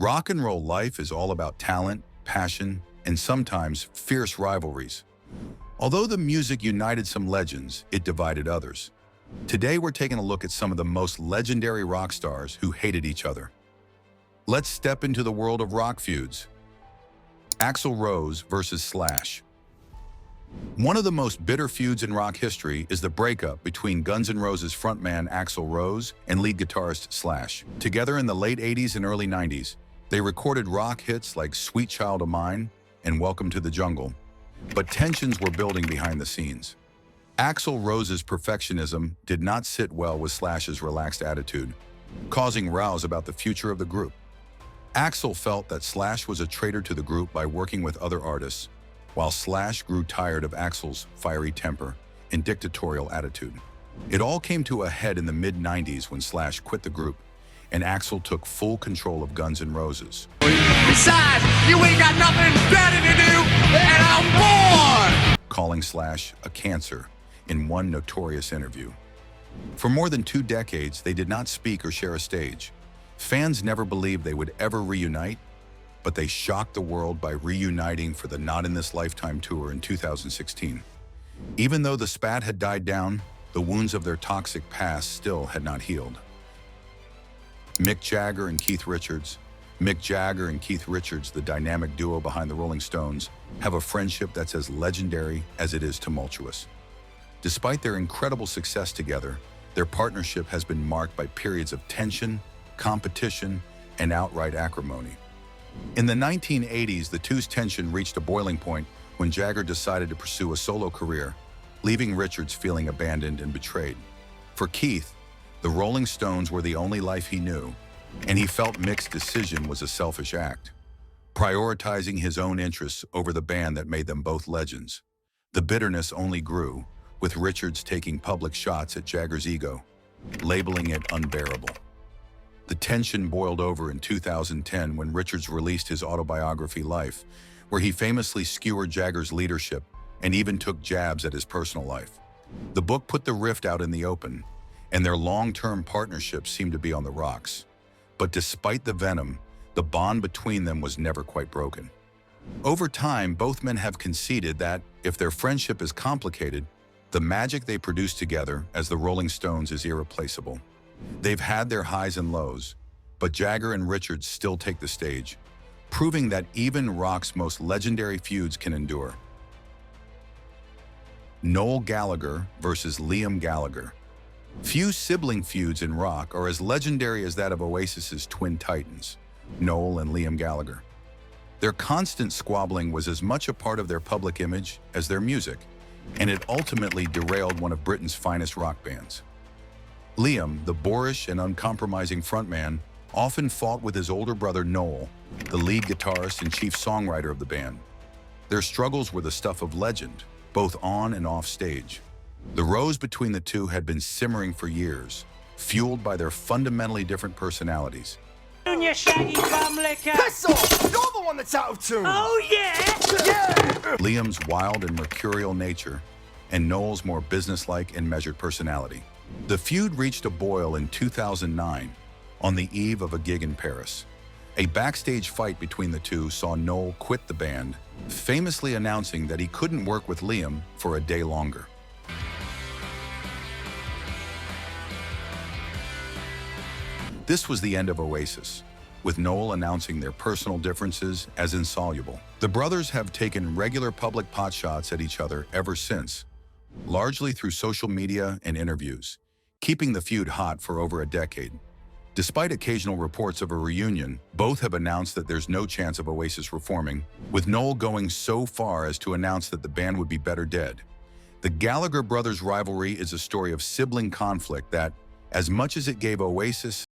Rock and roll life is all about talent, passion, and sometimes fierce rivalries. Although the music united some legends, it divided others. Today we're taking a look at some of the most legendary rock stars who hated each other. Let's step into the world of rock feuds. Axl Rose versus Slash. One of the most bitter feuds in rock history is the breakup between Guns N' Roses frontman Axl Rose and lead guitarist Slash. Together in the late 80s and early 90s, they recorded rock hits like Sweet Child of Mine and Welcome to the Jungle, but tensions were building behind the scenes. Axl Rose's perfectionism did not sit well with Slash's relaxed attitude, causing rows about the future of the group. Axl felt that Slash was a traitor to the group by working with other artists, while Slash grew tired of Axl's fiery temper and dictatorial attitude. It all came to a head in the mid-90s when Slash quit the group, and Axl took full control of Guns N' Roses. Besides, you ain't got nothing better to do, and I'm bored! Calling Slash a cancer in one notorious interview. For more than 2 decades, they did not speak or share a stage. Fans never believed they would ever reunite, but they shocked the world by reuniting for the Not in This Lifetime tour in 2016. Even though the spat had died down, the wounds of their toxic past still had not healed. Mick Jagger and Keith Richards. Mick Jagger and Keith Richards, the dynamic duo behind the Rolling Stones, have a friendship that's as legendary as it is tumultuous. Despite their incredible success together, their partnership has been marked by periods of tension, competition, and outright acrimony. In the 1980s, the two's tension reached a boiling point when Jagger decided to pursue a solo career, leaving Richards feeling abandoned and betrayed. For Keith, the Rolling Stones were the only life he knew, and he felt Mick's decision was a selfish act, prioritizing his own interests over the band that made them both legends. The bitterness only grew, with Richards taking public shots at Jagger's ego, labeling it unbearable. The tension boiled over in 2010 when Richards released his autobiography Life, where he famously skewered Jagger's leadership and even took jabs at his personal life. The book put the rift out in the open, and their long-term partnership seemed to be on the rocks. But despite the venom, the bond between them was never quite broken. Over time, both men have conceded that if their friendship is complicated, the magic they produce together as the Rolling Stones is irreplaceable. They've had their highs and lows, but Jagger and Richards still take the stage, proving that even rock's most legendary feuds can endure. Noel Gallagher versus Liam Gallagher. Few sibling feuds in rock are as legendary as that of Oasis's twin titans, Noel and Liam Gallagher. Their constant squabbling was as much a part of their public image as their music, and it ultimately derailed one of Britain's finest rock bands. Liam, the boorish and uncompromising frontman, often fought with his older brother Noel, the lead guitarist and chief songwriter of the band. Their struggles were the stuff of legend, both on and off stage. The rows between the two had been simmering for years, fueled by their fundamentally different personalities. You shaggy bum licker. Piss off! You're the one that's out of tune! Oh yeah! Yeah! Liam's wild and mercurial nature, and Noel's more businesslike and measured personality. The feud reached a boil in 2009, on the eve of a gig in Paris. A backstage fight between the two saw Noel quit the band, famously announcing that he couldn't work with Liam for a day longer. This was the end of Oasis, with Noel announcing their personal differences as insoluble. The brothers have taken regular public potshots at each other ever since, largely through social media and interviews, keeping the feud hot for over a decade. Despite occasional reports of a reunion, both have announced that there's no chance of Oasis reforming, with Noel going so far as to announce that the band would be better dead. The Gallagher brothers' rivalry is a story of sibling conflict that, as much as it gave Oasis